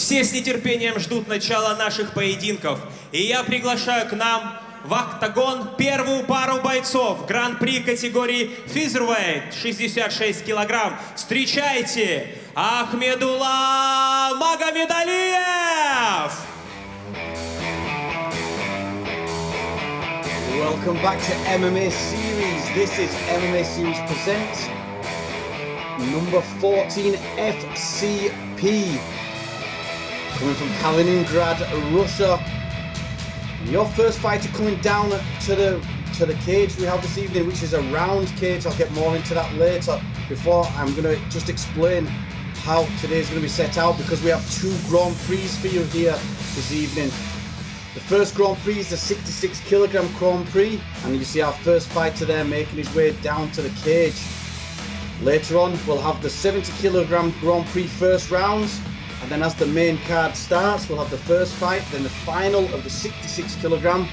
Все с нетерпением ждут начала наших поединков. И я приглашаю к нам в октагон первую пару бойцов Гран-при категории Featherweight 66 килограмм. Встречайте, Akhmedula Magomedaliev! Welcome back to MMA Series. This is MMA Series Presents number 14 FCP. Coming from Kaliningrad, Russia. And your first fighter coming down to the cage we have this evening, which is a round cage. I'll get more into that later. Before, I'm going to just explain how today's going to be set out, because we have two Grand Prix for you here this evening. The first Grand Prix is the 66 kilogram Grand Prix, and you see our first fighter there making his way down to the cage. Later on, we'll have the 70 kilogram Grand Prix first rounds, and then as the main card starts, we'll have the first fight, then the final of the 66 kilogram,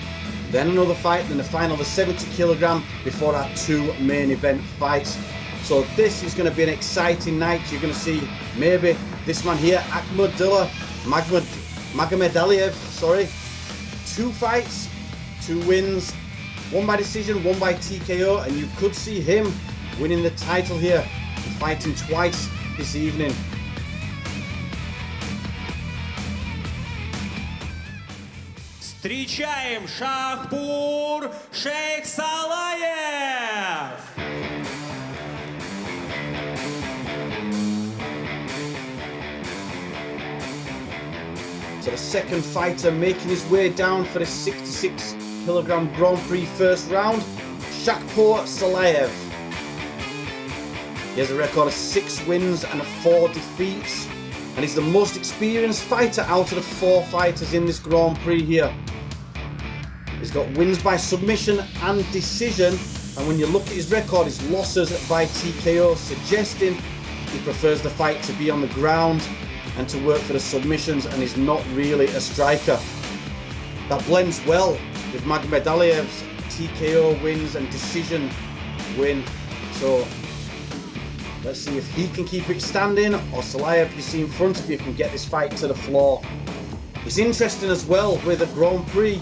then another fight, then the final of the 70 kilogram before our two main event fights. So this is going to be an exciting night. You're going to see maybe this man here, Akhmedula, Magomedaliev, sorry. 2 fights, 2 wins, 1 by decision, 1 by TKO, and you could see him winning the title here and fighting twice this evening. Встречаем Shakhpur Sheikh Salaev! So the second fighter making his way down for the 66 kilogram Grand Prix first round, Shakhpur Salaev. He has a record of 6 wins and 4 defeats, and he's the most experienced fighter out of the 4 fighters in this Grand Prix here. He's got wins by submission and decision, and when you look at his record, his losses by TKO, suggesting he prefers the fight to be on the ground and to work for the submissions, and is not really a striker. That blends well with Magomedaliev's TKO wins and decision win. So let's see if he can keep it standing, or Salaev, you see in front of you, can get this fight to the floor. It's interesting as well with a Grand Prix.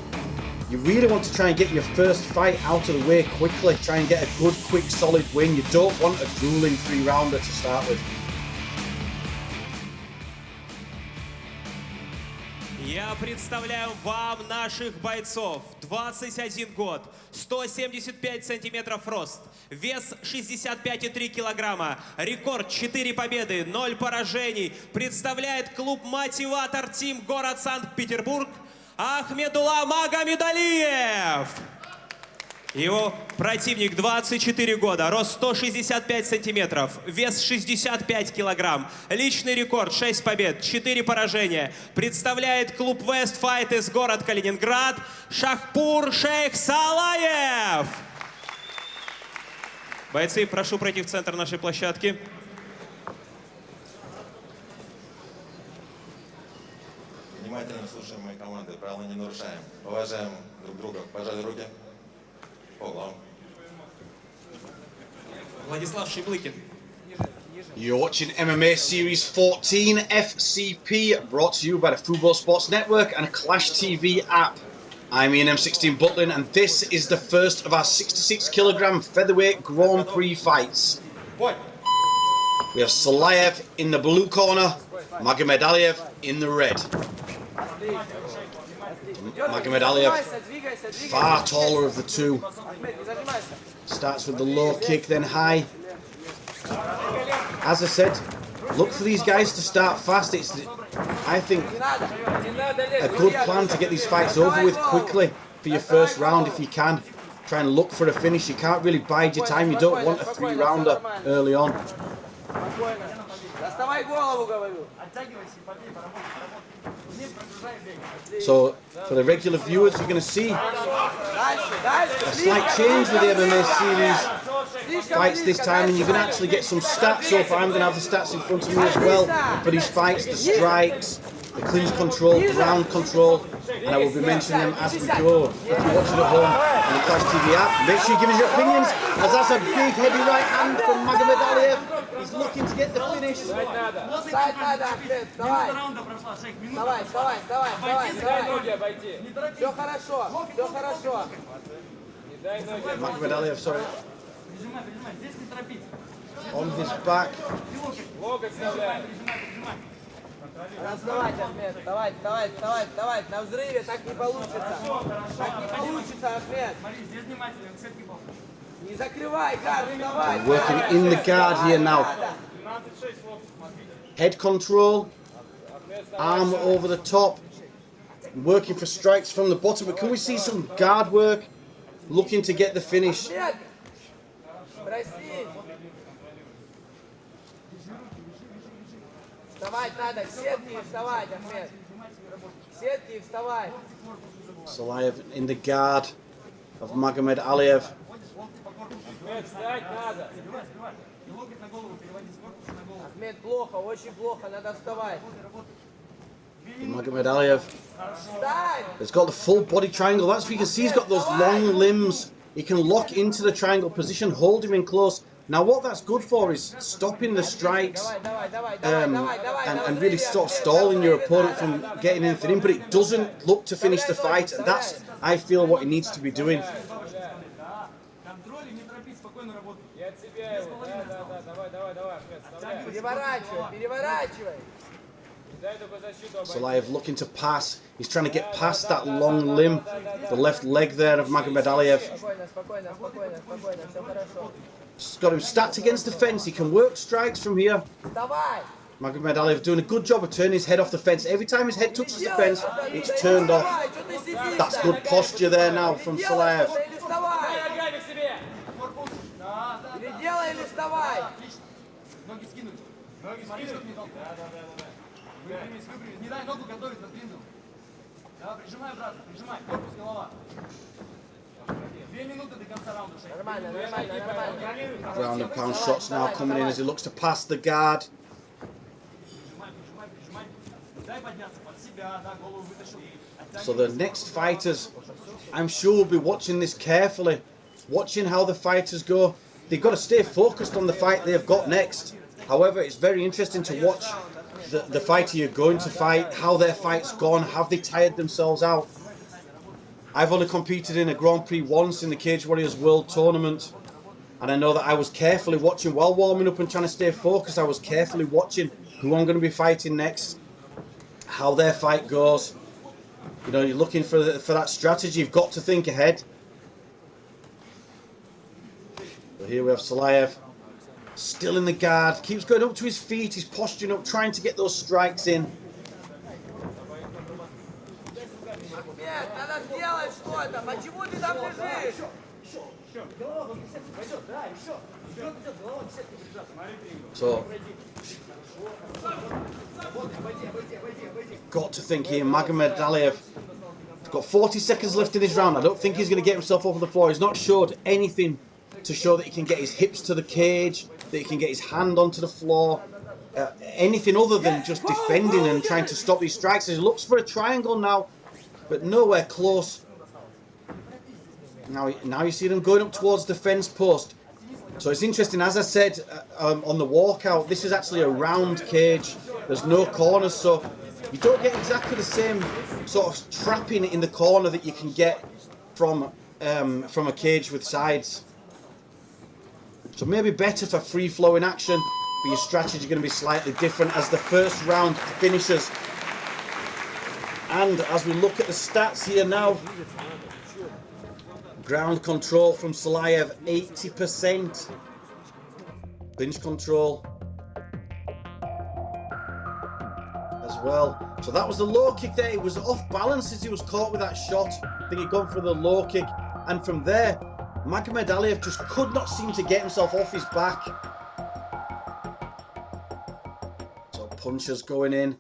You really want to try and get your first fight out of the way quickly. Try and get a good, quick, solid win. You don't want a grueling 3-rounder to start with. Я представляю вам наших бойцов. 21 год, 175 сантиметров рост, вес 65,3 килограмма, рекорд 4 победы, 0 поражений. Представляет клуб «Мотиватор Тим», город Санкт-Петербург, Akhmedula Magomedaliev. Его противник 24 года, рост 165 сантиметров, вес 65 килограмм, личный рекорд 6 побед, 4 поражения. Представляет клуб West Fighters, город Калининград, Shakhpur Sheikh Salaev. Бойцы, прошу пройти в центр нашей площадки. Внимательно слушаем мои команды, правила не нарушаем. Уважаем друг друга. Пожали руки. Владислав Шиблыкин. You're watching MMA Series 14 FCP, brought to you by the Football Sports Network and Clash TV app. I'm M16 Butlin, and this is the first of our 66 kilogram featherweight Grand Prix fights. We have Salaev in the blue corner, Magomedaliev in the red. Magomedaliev, far taller of the two. Starts with the low kick, then high. As I said, look for these guys to start fast. It's, I think, a good plan to get these fights over with quickly for your first round if you can. Try and look for a finish. You can't really bide your time. You don't want a 3-rounder early on. So, for the regular viewers, you're going to see a slight change with the MMA Series fights this time, and you can actually get some stats up. I'm going to have the stats in front of me as well for these fights, the strikes, the clinch control, the round control, and I will be mentioning them as we go. If you're watching at home on the Clash TV app, make sure you give us your opinions, as that's a big heavy right hand from Magomedaliev. He's looking to get the finish. Встать надо, Ахмед, вставай. Вставай, вставай, вставай, вставай, вставай. Обойти. Все хорошо, все хорошо. Не дай ноги. Magomedaliev, sorry. On his back. Локоть вставляй. Вставай, Ахмед, вставай, вставай, вставай, вставай. На взрыве так не получится. Так не получится, Ахмед. Не закрывай, Гар, вставай. Working in the guard here now. Head control. Arm over the top. Working for strikes from the bottom. But can we see some guard work? Looking to get the finish. Ахмед, прости. Вставать надо, к сетке и вставать, Ахмед. К сетке и вставай. Salaev in the guard of Magomedaliev. Ахмед, встать надо. Ахмед, плохо, очень плохо, надо вставать. Magomedaliev Встань! has got the full body triangle. That's what you can see. He's got those long limbs. He can lock into the triangle position, hold him in close. Now what that's good for is stopping the strikes and really sort of stalling your opponent from getting anything in, but it doesn't look to finish the fight, and that's, I feel, what he needs to be doing. Переворачивай, переворачивай. Salaev looking to pass. He's trying to get past that long limb, the left leg there of Magomedaliev. Спокойно, спокойно, спокойно, спокойно, все хорошо. He's got him stacked against the fence. He can work strikes from here. Вставай! Magomedaliev doing a good job of turning his head off the fence. Every time his head touches the fence, it's turned off. That's good posture there now from Salaev. Или вставай! Или делай, или вставай! Ноги скинуть. Ноги скинуть. Выпрямись, выпрямись. Не дай ногу готовить, надвинул. Да, прижимай обратно, прижимай. Корпус, голова. 2 минуты до конца раунда. Нормально, нормально, нормально. Ground and pound shots now coming in as he looks to pass the guard. Прижимай, прижимай, прижимай. Дай подняться под себя, да, голову вытащил. So the next fighters, I'm sure, will be watching this carefully, watching how the fighters go. They've got to stay focused on the fight they've got next. However, it's very interesting to watch the fighter you're going to fight, how their fight's gone, have they tired themselves out. I've only competed in a Grand Prix once in the Cage Warriors World Tournament, and I know that I was carefully watching while warming up and trying to stay focused. I was carefully watching who I'm going to be fighting next, how their fight goes. You know, you're looking for that strategy. You've got to think ahead. So here we have Salaev, still in the guard, keeps going up to his feet, he's posturing up, trying to get those strikes in. Ахмед, надо сделать что-то. Почему ты там лежишь? So, got to think here, Magomedaliev has got 40 seconds left in this round. I don't think he's going to get himself off the floor. He's not showed anything to show that he can get his hips to the cage, that he can get his hand onto the floor, anything other than just defending and trying to stop these strikes. He looks for a triangle now, but nowhere close. Now you see them going up towards the fence post. So it's interesting, as I said on the walkout, this is actually a round cage. There's no corners, so you don't get exactly the same sort of trapping in the corner that you can get from a cage with sides. So maybe better for free-flowing action, but your strategy is going to be slightly different as the first round finishes. And as we look at the stats here now, ground control from Salaev, 80%. Clinch control as well. So that was the low kick there. He was off balance as he was caught with that shot. I think he'd gone for the low kick. And from there, Magomedaliev just could not seem to get himself off his back. So punches going in.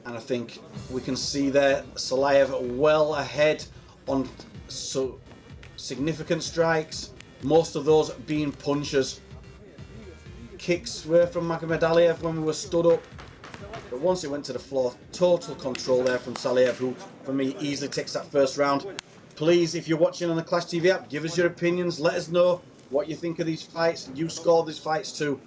And I think we can see there Salaev well ahead on so significant strikes, most of those being punches. Kicks were from Magomedaliev when we were stood up, but once it went to the floor, total control there from Salaev, who for me easily takes that first round. Please, if you're watching on the Clash TV app, give us your opinions, let us know what you think of these fights. You scored these fights too.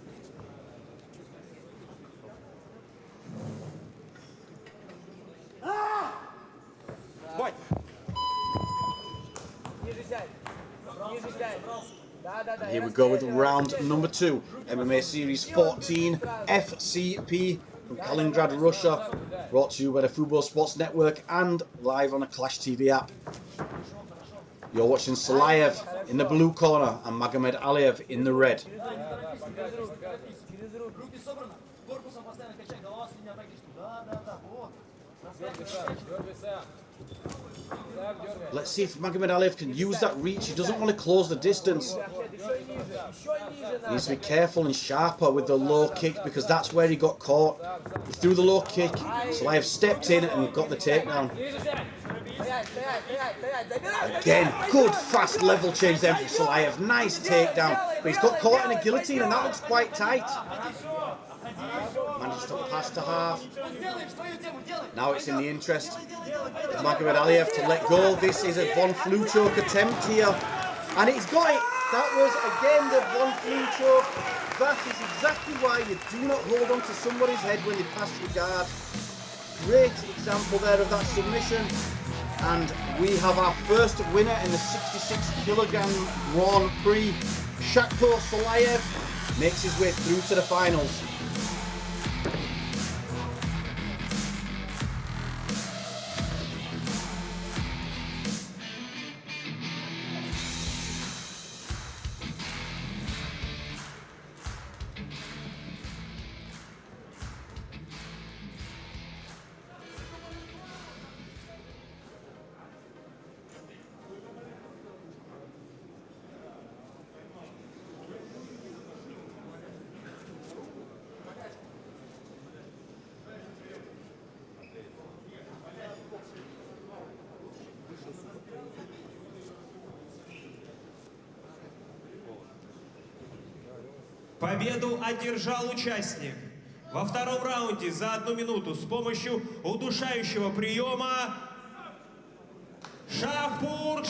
Here we go with round number 2. MMA Series 14 FCP from Kaliningrad, Russia. Brought to you by the Football Sports Network and live on the Clash TV app. You're watching Salaev in the blue corner and Magomedaliev in the red. Let's see if Magomedaliev can use that reach. He doesn't want to close the distance. He needs to be careful and sharper with the low kick because that's where he got caught. He threw the low kick. Salaev stepped in and got the takedown. Again, good fast level change there for Salaev. Nice takedown. But he's got caught in a guillotine and that looks quite tight. Managed to pass to half. Now it's in the interest of Magomedaliev to let go. This is a Von Flue choke attempt here. And he's got it. That was again the Von Flue choke. That is exactly why you do not hold on to somebody's head when they pass your guard. Great example there of that submission. And we have our first winner in the 66 kilogram Grand Prix. Shakhpur Salaev makes his way through to the finals. Победу одержал участник во втором раунде за 1 минуту с помощью удушающего приема Shakhpur